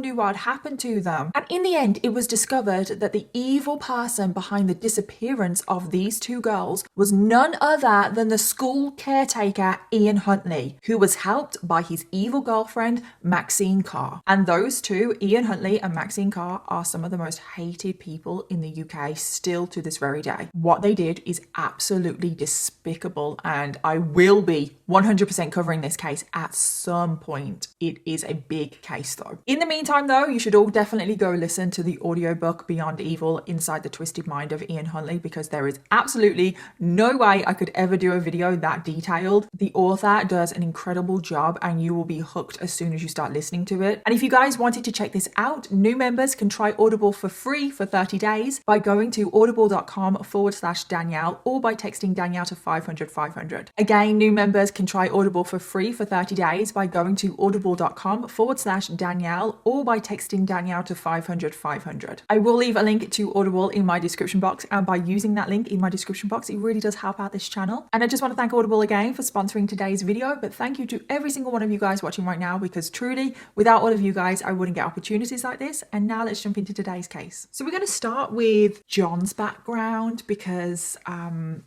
one knew what had happened to them. And in the end, it was discovered that the evil person behind the disappearance of these two girls was none other than the school caretaker, Ian Huntley, who was helped by his evil girlfriend, Maxine Carr. And those two, Ian Huntley and Maxine Carr, are some of the most hated people in the UK still to this very day. What they did is absolutely despicable, and I will be 100% covering this case at some point. It is a big case though. In the meantime though, you should all definitely go listen to the audiobook Beyond Evil: Inside the Twisted Mind of Ian Huntley, because there is absolutely no way I could ever do a video that detailed. The author does an incredible job and you will be hooked as soon as you start listening to it. And if you guys wanted to check this out, new members can try Audible for free for 30 days by going to audible.com/Danielle or by texting Danielle to 500 500. Again, new members can try Audible for free for 30 days by going to audible.com/Danielle or by texting Danielle to 500 500. I will leave a link to Audible in my description box, and by using that link in my description box, it really does help out this channel. And I just want to thank Audible again for sponsoring today's video, but thank you to every single one of you guys watching right now, because truly, without all of you guys, I wouldn't get opportunities like this. And now let's jump into today's case. So we're going to start with John's background because,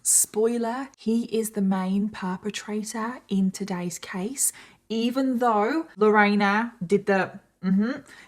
spoiler, he is the main perpetrator in today's case. Even though Lorena did the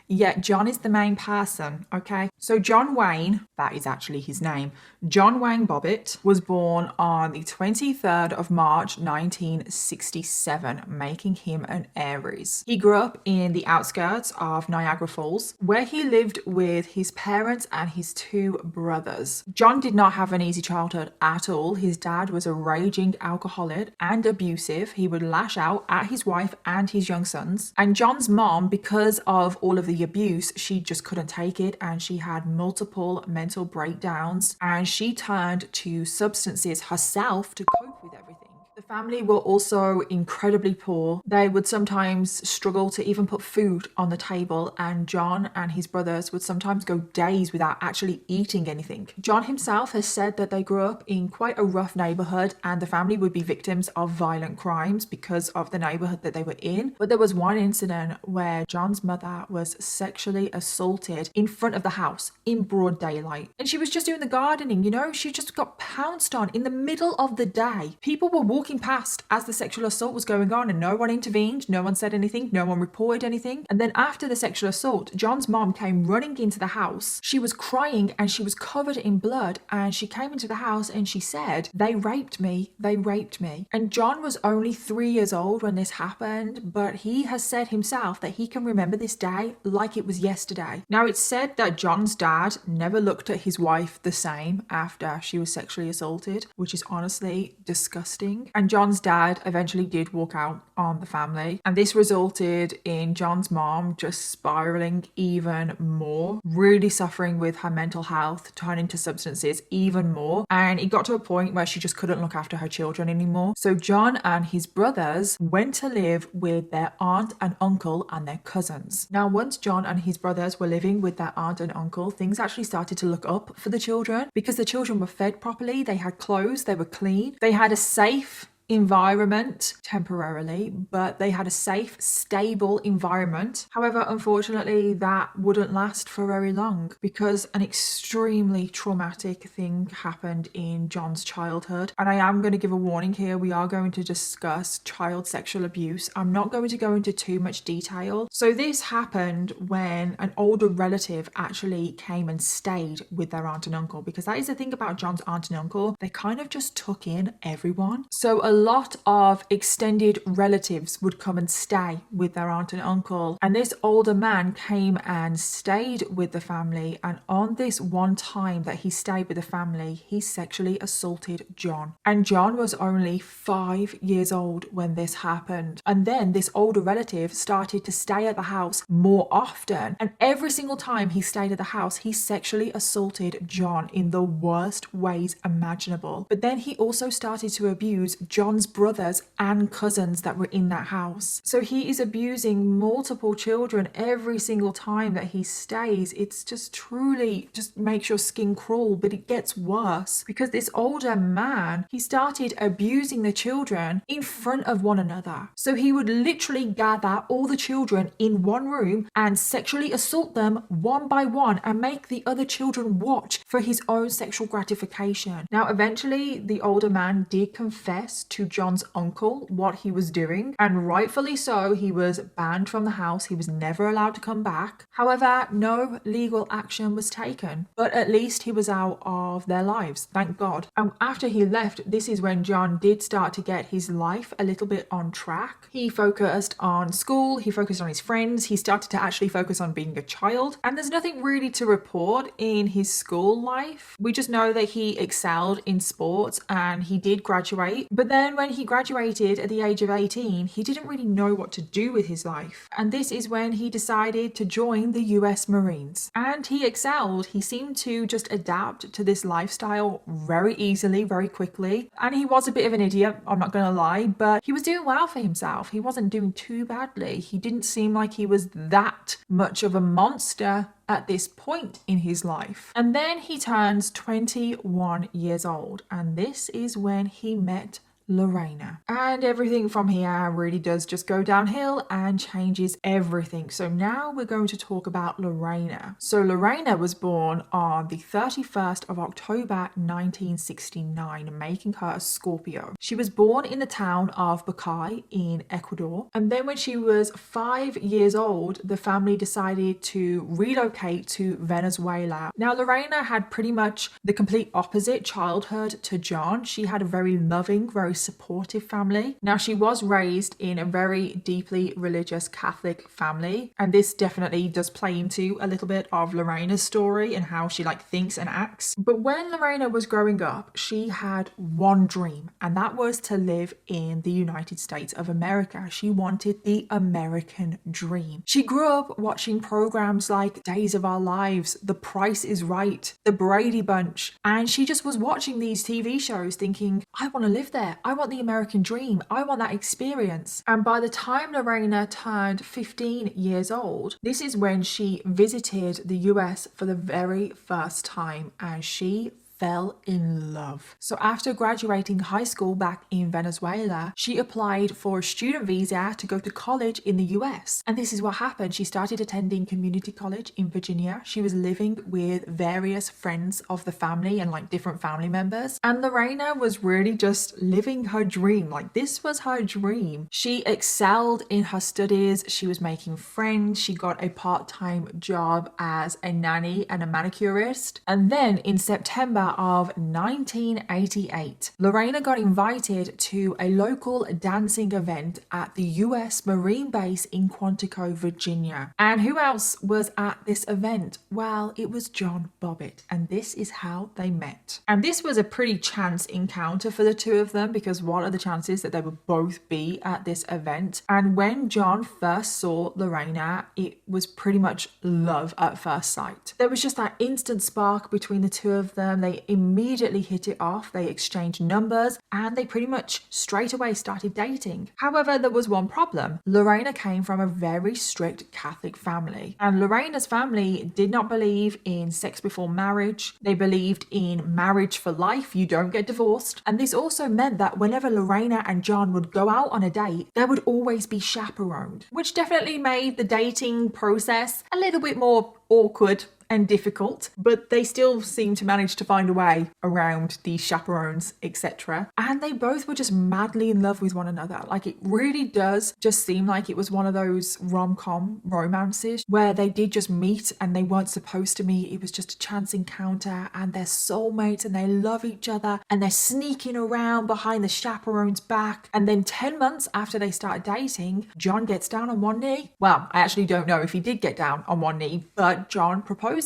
yeah, John is the main person, okay? So John Wayne, that is actually his name, John Wayne Bobbitt was born on the 23rd of March 1967, making him an Aries. He grew up in the outskirts of Niagara Falls, where he lived with his parents and his two brothers. John did not have an easy childhood at all. His dad was a raging alcoholic and abusive. He would lash out at his wife and his young sons. And John's mom, because of all of the abuse, she just couldn't take it, and she had multiple mental breakdowns, and she turned to substances herself to cope with everything. The family were also incredibly poor. They would sometimes struggle to even put food on the table, and John and his brothers would sometimes go days without actually eating anything. John himself has said that they grew up in quite a rough neighborhood, and the family would be victims of violent crimes because of the neighborhood that they were in. But there was one incident where John's mother was sexually assaulted in front of the house in broad daylight. And she was just doing the gardening, you know, she just got pounced on in the middle of the day. People were walking past as the sexual assault was going on, and no one intervened, no one said anything, no one reported anything. And then after the sexual assault, John's mom came running into the house. She was crying and she was covered in blood, and she came into the house and she said, "They raped me, they raped me." And John was only 3 years old when this happened, but he has said himself that he can remember this day like it was yesterday. Now, it's said that John's dad never looked at his wife the same after she was sexually assaulted, which is honestly disgusting. And John's dad eventually did walk out on the family, and this resulted in John's mom just spiraling even more, really suffering with her mental health, turning to substances even more, and it got to a point where she just couldn't look after her children anymore. So John and his brothers went to live with their aunt and uncle and their cousins. Now, once John and his brothers were living with their aunt and uncle, things actually started to look up for the children, because the children were fed properly, they had clothes, they were clean, they had a safe environment temporarily, but they had a safe, stable environment. However, unfortunately, that wouldn't last for very long, because an extremely traumatic thing happened in John's childhood. And I am going to give a warning here. We are going to discuss child sexual abuse. I'm not going to go into too much detail. So this happened when an older relative actually came and stayed with their aunt and uncle, because that is the thing about John's aunt and uncle. They kind of just took in everyone. So a lot of extended relatives would come and stay with their aunt and uncle, and this older man came and stayed with the family, and on this one time that he stayed with the family, he sexually assaulted John. And John was only 5 years old when this happened. And then this older relative started to stay at the house more often, and every single time he stayed at the house, he sexually assaulted John in the worst ways imaginable. But then he also started to abuse John John's brothers and cousins that were in that house. So he is abusing multiple children every single time that he stays. It's just truly just makes your skin crawl, but it gets worse because this older man, he started abusing the children in front of one another. So he would literally gather all the children in one room and sexually assault them one by one and make the other children watch for his own sexual gratification. Now, eventually, the older man did confess to John's uncle what he was doing, and rightfully so. He was banned from the house. He was never allowed to come back. However, no legal action was taken, but at least he was out of their lives, thank God. And after he left, this is when John did start to get his life a little bit on track. He focused on school, he focused on his friends, he started to actually focus on being a child, and there's nothing really to report in his school life. We just know that he excelled in sports and he did graduate, but then when he graduated at the age of 18, he didn't really know what to do with his life. And this is when he decided to join the US Marines. And he excelled. He seemed to just adapt to this lifestyle very easily, very quickly. And he was a bit of an idiot, I'm not gonna lie, but he was doing well for himself. He wasn't doing too badly. He didn't seem like he was that much of a monster at this point in his life. And then he turns 21 years old, and this is when he met Lorena. And everything from here really does just go downhill and changes everything. So now we're going to talk about Lorena. So Lorena was born on the 31st of October 1969, making her a Scorpio. She was born in the town of Bacay in Ecuador. And then when she was 5 years old, the family decided to relocate to Venezuela. Now Lorena had pretty much the complete opposite childhood to John. She had a very loving, very supportive family. Now she was raised in a very deeply religious Catholic family, and this definitely does play into a little bit of Lorena's story and how she thinks and acts. But when Lorena was growing up, she had one dream, and that was to live in the United States of America. She wanted the American dream. She grew up watching programs like Days of Our Lives, The Price is Right, The Brady Bunch, and she just was watching these TV shows thinking, I want to live there. I want the American dream. I want that experience. And by the time Lorena turned 15 years old, this is when she visited the US for the very first time, and she fell in love. So after graduating high school back in Venezuela, she applied for a student visa to go to college in the US. And this is what happened. She started attending community college in Virginia. She was living with various friends of the family and different family members. And Lorena was really just living her dream. This was her dream. She excelled in her studies. She was making friends. She got a part-time job as a nanny and a manicurist. And then in September of 1988, Lorena got invited to a local dancing event at the US Marine Base in Quantico, Virginia. And who else was at this event? Well, it was John Bobbitt, and this is how they met. And this was a pretty chance encounter for the two of them, because what are the chances that they would both be at this event? And when John first saw Lorena, it was pretty much love at first sight. There was just that instant spark between the two of them. They immediately hit it off. They exchanged numbers and they pretty much straight away started dating. However, there was one problem. Lorena came from a very strict Catholic family, and Lorena's family did not believe in sex before marriage. They believed in marriage for life. You don't get divorced. And this also meant that whenever Lorena and John would go out on a date, they would always be chaperoned, which definitely made the dating process a little bit more awkward and difficult, but they still seemed to manage to find a way around these chaperones, etc. And they both were just madly in love with one another. It really does just seem like it was one of those rom-com romances where they did just meet and they weren't supposed to meet. It was just a chance encounter and they're soulmates and they love each other and they're sneaking around behind the chaperone's back. And then 10 months after they started dating, John gets down on one knee. Well, I actually don't know if he did get down on one knee, but John proposed.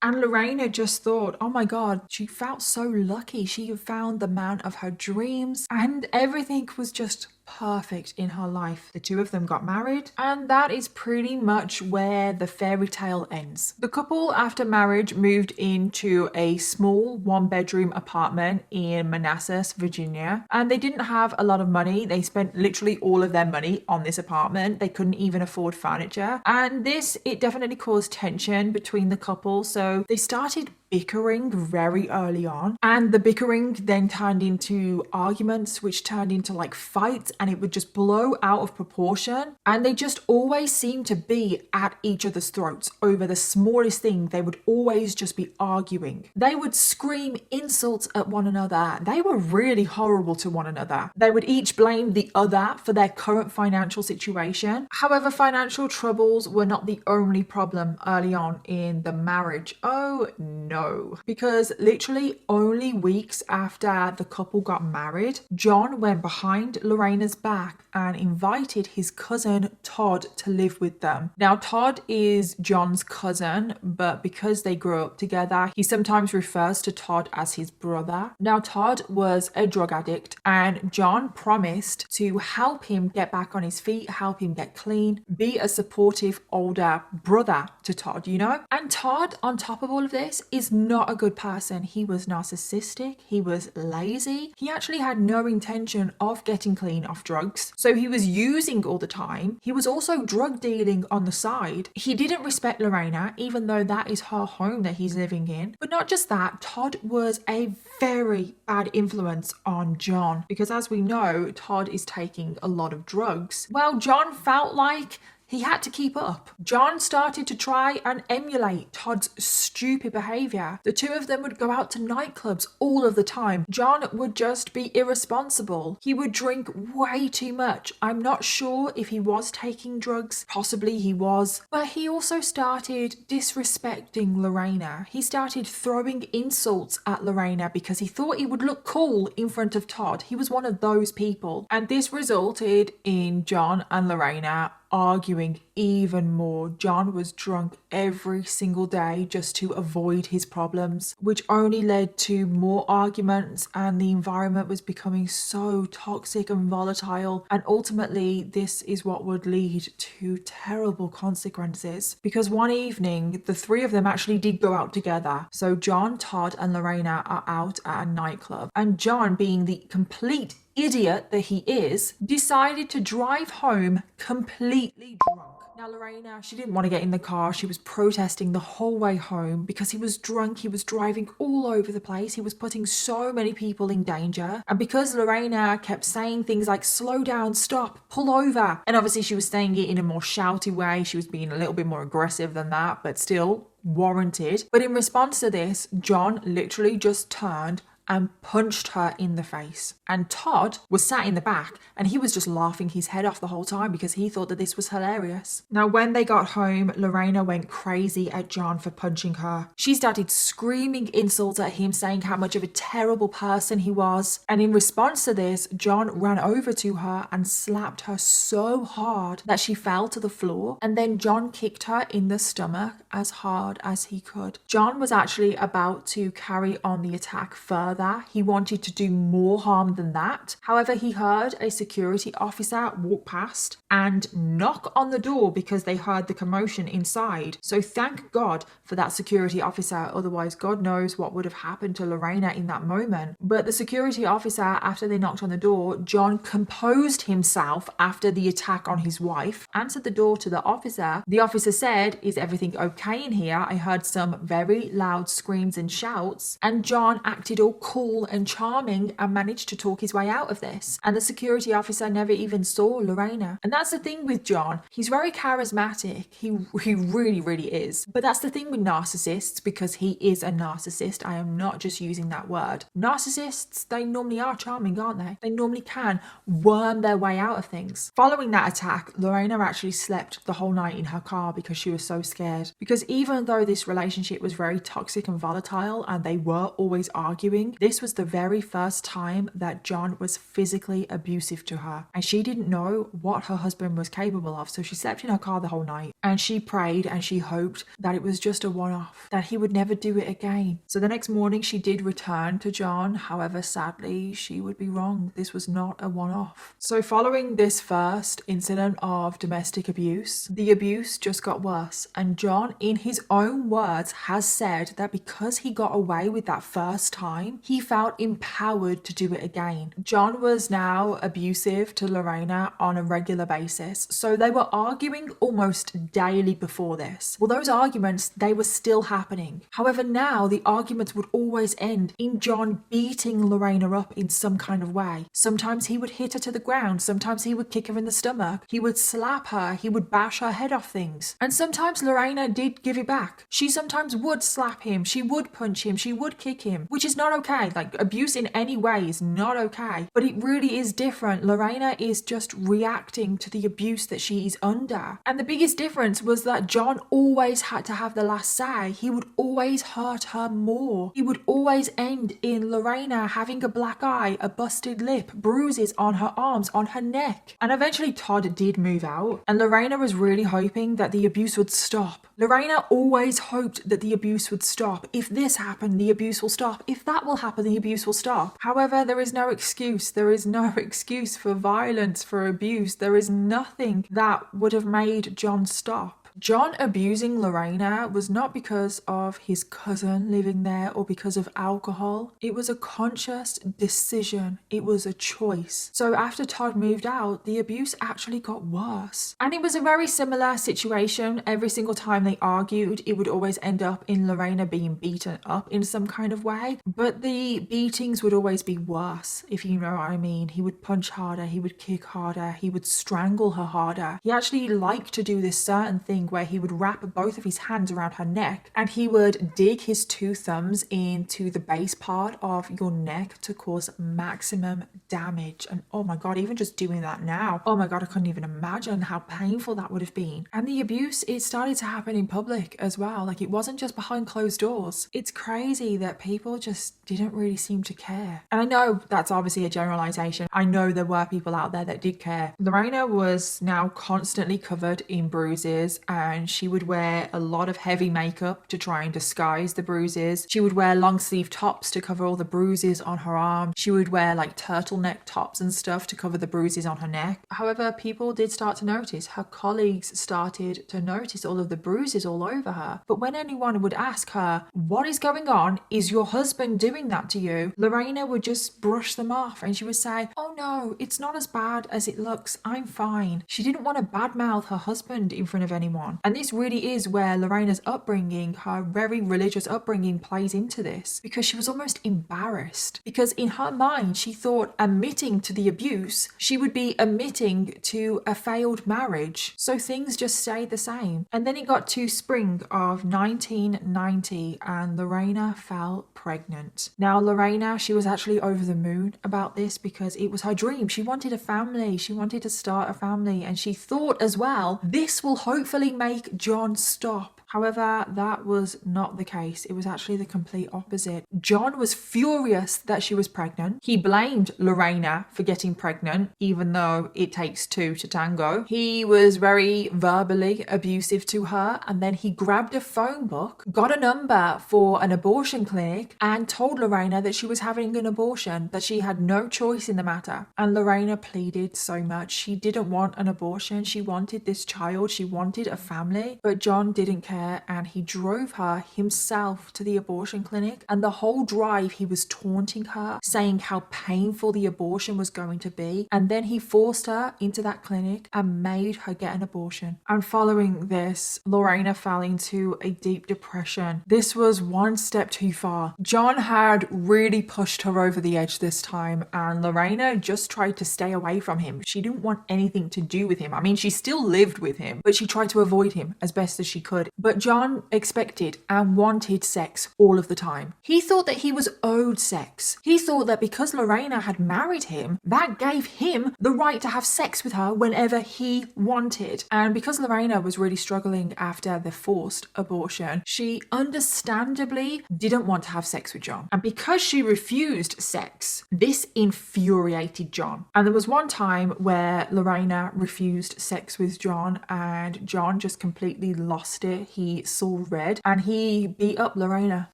And Lorena just thought, oh my God, she felt so lucky. She had found the man of her dreams and everything was just perfect in her life. The two of them got married, and that is pretty much where the fairy tale ends. The couple, after marriage, moved into a small one-bedroom apartment in Manassas, Virginia, and they didn't have a lot of money. They spent literally all of their money on this apartment. They couldn't even afford furniture, and it definitely caused tension between the couple. So they started bickering very early on, and the bickering then turned into arguments, which turned into like fights, and it would just blow out of proportion. And they just always seemed to be at each other's throats over the smallest thing. They would always just be arguing. They would scream insults at one another. They were really horrible to one another. They would each blame the other for their current financial situation. However, financial troubles were not the only problem early on in the marriage. Oh no. Because literally only weeks after the couple got married, John went behind Lorena's back and invited his cousin Todd to live with them. Now, Todd is John's cousin, but because they grew up together, he sometimes refers to Todd as his brother. Now, Todd was a drug addict, and John promised to help him get back on his feet, help him get clean, be a supportive older brother to Todd, you know? And Todd, on top of all of this, is not a good person. He was narcissistic, he was lazy, he actually had no intention of getting clean off drugs, so he was using all the time. He was also drug dealing on the side. He didn't respect Lorena, even though that is her home that he's living in. But not just that, Todd was a very bad influence on John, because as we know, Todd is taking a lot of drugs. Well, John felt like he had to keep up. John started to try and emulate Todd's stupid behavior. The two of them would go out to nightclubs all of the time. John would just be irresponsible. He would drink way too much. I'm not sure if he was taking drugs. Possibly he was. But he also started disrespecting Lorena. He started throwing insults at Lorena because he thought he would look cool in front of Todd. He was one of those people. And this resulted in John and Lorena arguing even more. John was drunk every single day just to avoid his problems, which only led to more arguments, and the environment was becoming so toxic and volatile. And ultimately, this is what would lead to terrible consequences, because one evening, the three of them actually did go out together. So John, Todd, and Lorena are out at a nightclub, and John, being the complete idiot that he is, decided to drive home completely drunk. Now, Lorena, she didn't want to get in the car. She was protesting the whole way home because he was drunk. He was driving all over the place. He was putting so many people in danger. And because Lorena kept saying things like, slow down, stop, pull over. And obviously she was saying it in a more shouty way. She was being a little bit more aggressive than that, but still warranted. But in response to this, John literally just turned and punched her in the face. And Todd was sat in the back, and he was just laughing his head off the whole time because he thought that this was hilarious. Now, when they got home, Lorena went crazy at John for punching her. She started screaming insults at him, saying how much of a terrible person he was. And in response to this, John ran over to her and slapped her so hard that she fell to the floor. And then John kicked her in the stomach as hard as he could. John was actually about to carry on the attack further. He wanted to do more harm than that. However, he heard a security officer walk past and knock on the door because they heard the commotion inside. So thank God for that security officer. Otherwise, God knows what would have happened to Lorena in that moment. But the security officer, after they knocked on the door, John composed himself after the attack on his wife, answered the door to the officer. The officer said, "Is everything okay in here? I heard some very loud screams and shouts." And John acted all cool and charming and managed to talk his way out of this. And the security officer never even saw Lorena. And that's the thing with John. He's very charismatic. He really, really is. But that's the thing with narcissists, because he is a narcissist. I am not just using that word. Narcissists, they normally are charming, aren't they? They normally can worm their way out of things. Following that attack, Lorena actually slept the whole night in her car because she was so scared. Because even though this relationship was very toxic and volatile and they were always arguing, this was the very first time that John was physically abusive to her. And she didn't know what her husband husband was capable of. So she slept in her car the whole night and she prayed and she hoped that it was just a one-off, that he would never do it again. So the next morning she did return to John. However, sadly, she would be wrong. This was not a one-off. So following this first incident of domestic abuse, the abuse just got worse. And John, in his own words, has said that because he got away with that first time, he felt empowered to do it again. John was now abusive to Lorena on a regular basis. So they were arguing almost daily before this. Well, those arguments, they were still happening. However, now the arguments would always end in John beating Lorena up in some kind of way. Sometimes he would hit her to the ground. Sometimes he would kick her in the stomach. He would slap her. He would bash her head off things. And sometimes Lorena did give it back. She sometimes would slap him. She would punch him. She would kick him, which is not okay. Like, abuse in any way is not okay. But it really is different. Lorena is just reacting to the abuse that she is under. And the biggest difference was that John always had to have the last say. He would always hurt her more. He would always end in Lorena having a black eye, a busted lip, bruises on her arms, on her neck. And eventually Todd did move out, and Lorena was really hoping that the abuse would stop. Lorena always hoped that the abuse would stop. If this happened, the abuse will stop. If that will happen, the abuse will stop. However, there is no excuse. There is no excuse for violence, for abuse. There is nothing that would have made John stop. John abusing Lorena was not because of his cousin living there or because of alcohol. It was a conscious decision. It was a choice. So after Todd moved out, the abuse actually got worse. And it was a very similar situation. Every single time they argued, it would always end up in Lorena being beaten up in some kind of way. But the beatings would always be worse, if you know what I mean. He would punch harder. He would kick harder. He would strangle her harder. He actually liked to do this certain thing where he would wrap both of his hands around her neck and he would dig his two thumbs into the base part of your neck to cause maximum damage. And oh my god, even just doing that now, oh my god, I couldn't even imagine how painful that would have been. And the abuse, it started to happen in public as well. Like, it wasn't just behind closed doors. It's crazy that people just didn't really seem to care. And I know that's obviously a generalization. I know there were people out there that did care. Lorena was now constantly covered in bruises, and she would wear a lot of heavy makeup to try and disguise the bruises. She would wear long sleeve tops to cover all the bruises on her arm. She would wear like turtleneck tops and stuff to cover the bruises on her neck. However, people did start to notice. Her colleagues started to notice all of the bruises all over her. But when anyone would ask her, what is going on? Is your husband doing that to you? Lorena would just brush them off and she would say, oh no, it's not as bad as it looks. I'm fine. She didn't want to badmouth her husband in front of anyone. And this really is where Lorena's upbringing, her very religious upbringing, plays into this, because she was almost embarrassed, because in her mind she thought admitting to the abuse, she would be admitting to a failed marriage. So things just stayed the same. And then it got to spring of 1990 and Lorena fell pregnant. Now Lorena, she was actually over the moon about this because it was her dream. She wanted a family. She wanted to start a family, and she thought as well, this will hopefully make John stop. However, that was not the case. It was actually the complete opposite. John was furious that she was pregnant. He blamed Lorena for getting pregnant, even though it takes two to tango. He was very verbally abusive to her, and then he grabbed a phone book, got a number for an abortion clinic, and told Lorena that she was having an abortion, that she had no choice in the matter. And Lorena pleaded so much. She didn't want an abortion. She wanted this child. She wanted a family. But John didn't care, and he drove her himself to the abortion clinic. And the whole drive he was taunting her, saying how painful the abortion was going to be. And then he forced her into that clinic and made her get an abortion. And following this, Lorena fell into a deep depression. This was one step too far. John had really pushed her over the edge this time, and Lorena just tried to stay away from him. She didn't want anything to do with him. I mean, she still lived with him, but she tried to avoid him as best as she could. But But John expected and wanted sex all of the time. He thought that he was owed sex. He thought that because Lorena had married him, that gave him the right to have sex with her whenever he wanted. And because Lorena was really struggling after the forced abortion, she understandably didn't want to have sex with John. And because she refused sex, this infuriated John. And there was one time where Lorena refused sex with John and John just completely lost it. He saw red and he beat up Lorena.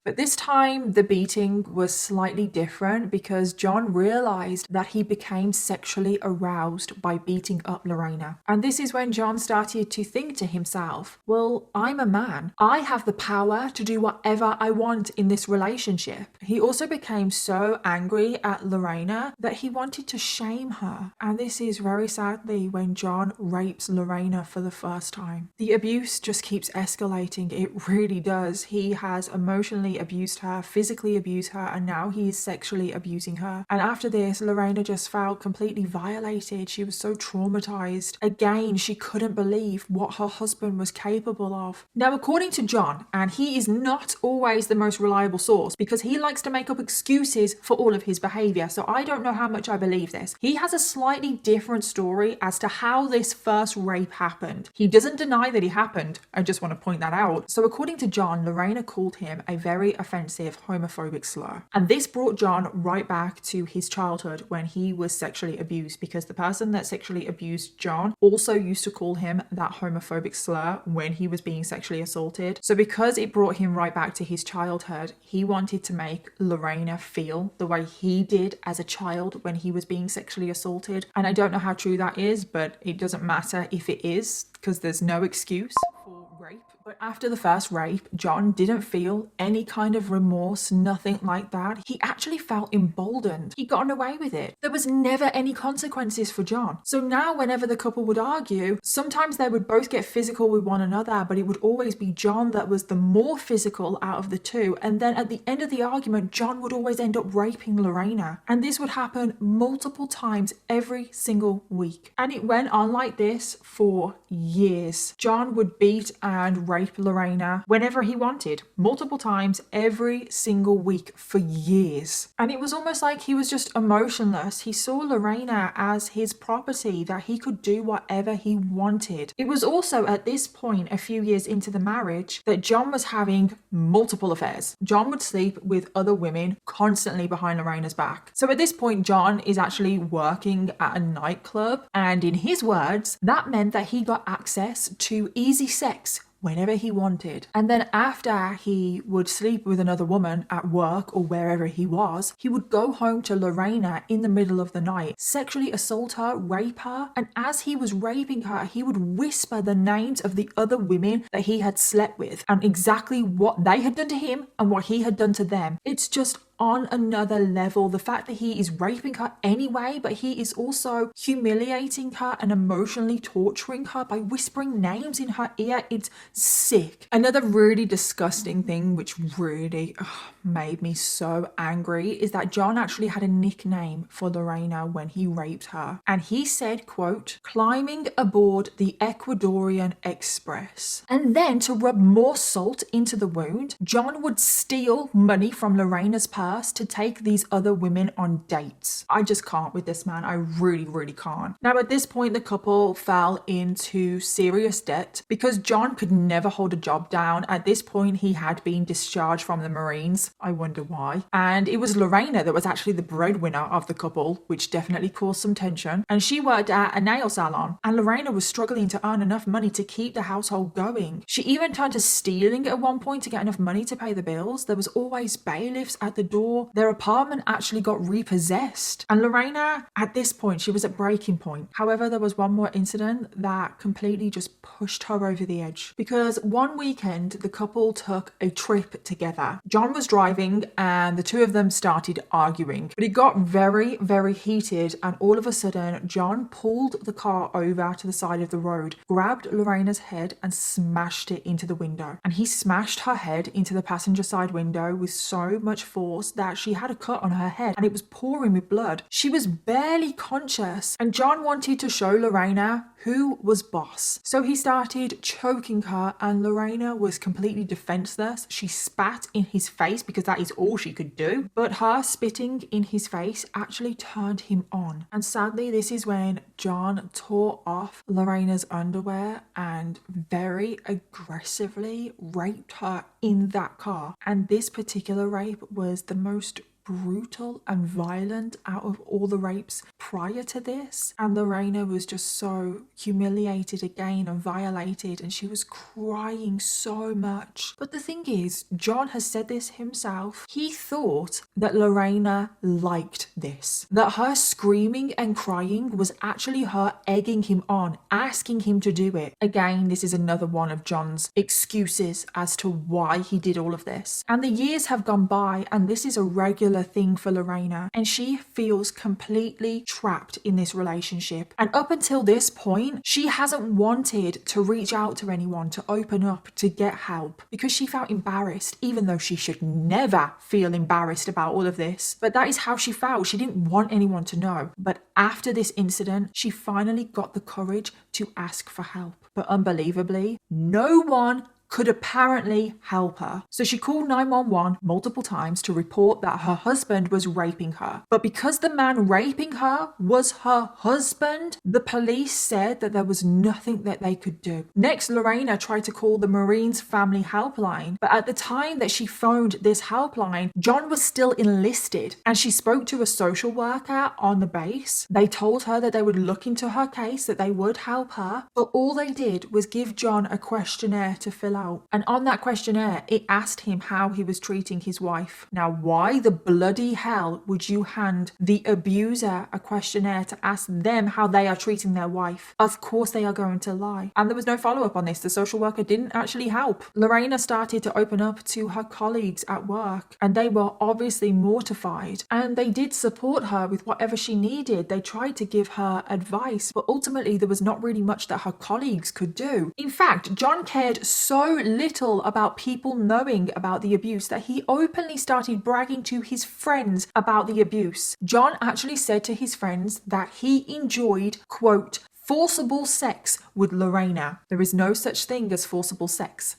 But this time the beating was slightly different because John realized that he became sexually aroused by beating up Lorena. And this is when John started to think to himself, well, I'm a man. I have the power to do whatever I want in this relationship. He also became so angry at Lorena that he wanted to shame her. And this is very sadly when John rapes Lorena for the first time. The abuse just keeps escalating. It really does. He has emotionally abused her, physically abused her, and now he is sexually abusing her. And after this, Lorena just felt completely violated. She was so traumatized. Again, she couldn't believe what her husband was capable of. Now, according to John, and he is not always the most reliable source because he likes to make up excuses for all of his behavior, so I don't know how much I believe this. He has a slightly different story as to how this first rape happened. He doesn't deny that it happened. I just want to point that out. So according to John, Lorena called him a very offensive homophobic slur. And this brought John right back to his childhood when he was sexually abused, because the person that sexually abused John also used to call him that homophobic slur when he was being sexually assaulted. So because it brought him right back to his childhood, he wanted to make Lorena feel the way he did as a child when he was being sexually assaulted. And I don't know how true that is, but it doesn't matter if it is, because there's no excuse for rape. But after the first rape, John didn't feel any kind of remorse, nothing like that. He actually felt emboldened. He got away with it. There was never any consequences for John. So now whenever the couple would argue, sometimes they would both get physical with one another, but it would always be John that was the more physical out of the two. And then at the end of the argument, John would always end up raping Lorena. And this would happen multiple times every single week. And it went on like this for years. John would beat and rape Lorena whenever he wanted, multiple times every single week for years. And it was almost like he was just emotionless. He saw Lorena as his property, that he could do whatever he wanted. It was also at this point, a few years into the marriage, that John was having multiple affairs. John would sleep with other women constantly behind Lorena's back. So at this point, John is actually working at a nightclub, and in his words, that meant that he got access to easy sex whenever he wanted. And then after he would sleep with another woman at work or wherever he was, he would go home to Lorena in the middle of the night, sexually assault her, rape her, and as he was raping her, he would whisper the names of the other women that he had slept with and exactly what they had done to him and what he had done to them. It's just on another level. The fact that he is raping her anyway, but he is also humiliating her and emotionally torturing her by whispering names in her ear. It's sick. Another really disgusting thing which really made me so angry is that John actually had a nickname for Lorena when he raped her. And he said, quote, "climbing aboard the Ecuadorian Express." And then to rub more salt into the wound, John would steal money from Lorena's purse to take these other women on dates. I just can't with this man. I really can't. Now at this point, the couple fell into serious debt because John could never hold a job down. At this point, he had been discharged from the Marines. I wonder why. And it was Lorena that was actually the breadwinner of the couple, which definitely caused some tension. And she worked at a nail salon, and Lorena was struggling to earn enough money to keep the household going. She even turned to stealing at one point to get enough money to pay the bills. There was always bailiffs at the door. Their apartment actually got repossessed. And Lorena, at this point, she was at breaking point. However, there was one more incident that completely just pushed her over the edge. Because one weekend, the couple took a trip together. John was driving and the two of them started arguing. But it got very heated, and all of a sudden, John pulled the car over to the side of the road, grabbed Lorena's head and smashed it into the window. And he smashed her head into the passenger side window with so much force that she had a cut on her head and it was pouring with blood. She was barely conscious, and John wanted to show Lorena who was boss. So he started choking her, and Lorena was completely defenseless. She spat in his face because that is all she could do. But her spitting in his face actually turned him on. And sadly, this is when John tore off Lorena's underwear and very aggressively raped her in that car. And this particular rape was the most brutal and violent out of all the rapes prior to this, and Lorena was just so humiliated again and violated, and she was crying so much. But the thing is, John has said this himself, he thought that Lorena liked this, that her screaming and crying was actually her egging him on, asking him to do it. Again, this is another one of John's excuses as to why he did all of this. And the years have gone by, and this is a regular thing for Lorena, and she feels completely trapped in this relationship. And up until this point, she hasn't wanted to reach out to anyone, to open up, to get help, because she felt embarrassed, even though she should never feel embarrassed about all of this. But that is how she felt. She didn't want anyone to know. But after this incident, she finally got the courage to ask for help. But unbelievably, no one could apparently help her. So she called 911 multiple times to report that her husband was raping her. But because the man raping her was her husband, the police said that there was nothing that they could do. Next, Lorena tried to call the Marines Family Helpline, but at the time that she phoned this helpline, John was still enlisted, and she spoke to a social worker on the base. They told her that they would look into her case, that they would help her, but all they did was give John a questionnaire to fill out. And on that questionnaire, it asked him how he was treating his wife. Now, why the bloody hell would you hand the abuser a questionnaire to ask them how they are treating their wife? Of course they are going to lie. And there was no follow-up on this. The social worker didn't actually help. Lorena started to open up to her colleagues at work, and they were obviously mortified. And they did support her with whatever she needed. They tried to give her advice, but ultimately there was not really much that her colleagues could do. In fact, John cared so little about people knowing about the abuse that he openly started bragging to his friends about the abuse. John actually said to his friends that he enjoyed, quote, forcible sex with Lorena. There is no such thing as forcible sex.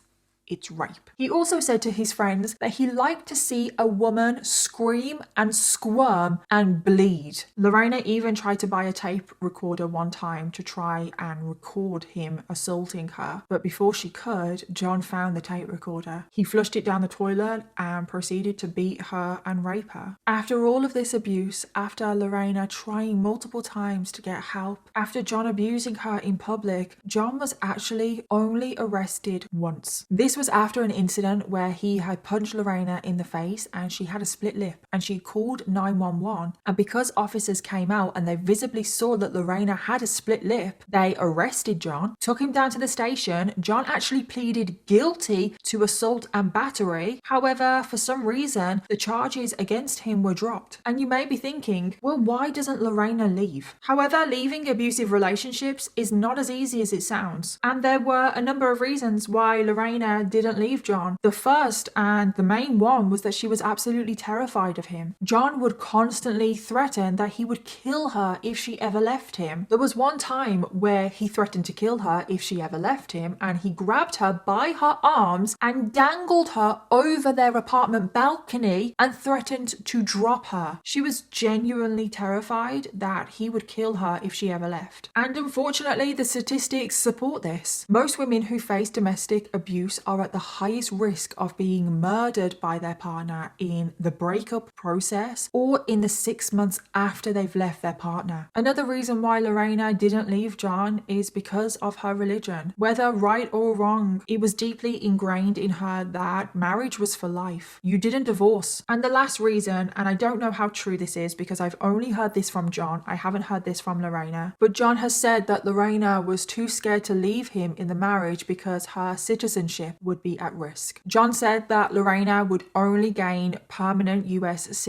It's rape. He also said to his friends that he liked to see a woman scream and squirm and bleed. Lorena even tried to buy a tape recorder one time to try and record him assaulting her. But before she could, John found the tape recorder. He flushed it down the toilet and proceeded to beat her and rape her. After all of this abuse, after Lorena trying multiple times to get help, after John abusing her in public, John was actually only arrested once. This was after an incident where he had punched Lorena in the face and she had a split lip, and she called 911, and because officers came out and they visibly saw that Lorena had a split lip, they arrested John, took him down to the station. John actually pleaded guilty to assault and battery. However, for some reason, the charges against him were dropped. And you may be thinking, well, why doesn't Lorena leave? However, leaving abusive relationships is not as easy as it sounds. And there were a number of reasons why Lorena didn't leave John. The first and the main one was that she was absolutely terrified of him. John would constantly threaten that he would kill her if she ever left him. There was one time where he threatened to kill her if she ever left him, and he grabbed her by her arms and dangled her over their apartment balcony and threatened to drop her. She was genuinely terrified that he would kill her if she ever left. And unfortunately, the statistics support this. Most women who face domestic abuse are at the highest risk of being murdered by their partner in the breakup process or in the 6 months after they've left their partner. Another reason why Lorena didn't leave John is because of her religion. Whether right or wrong, it was deeply ingrained in her that marriage was for life. You didn't divorce. And the last reason, and I don't know how true this is because I've only heard this from John, I haven't heard this from Lorena, but John has said that Lorena was too scared to leave him in the marriage because her citizenship would be at risk. John said that Lorena would only gain permanent US citizenship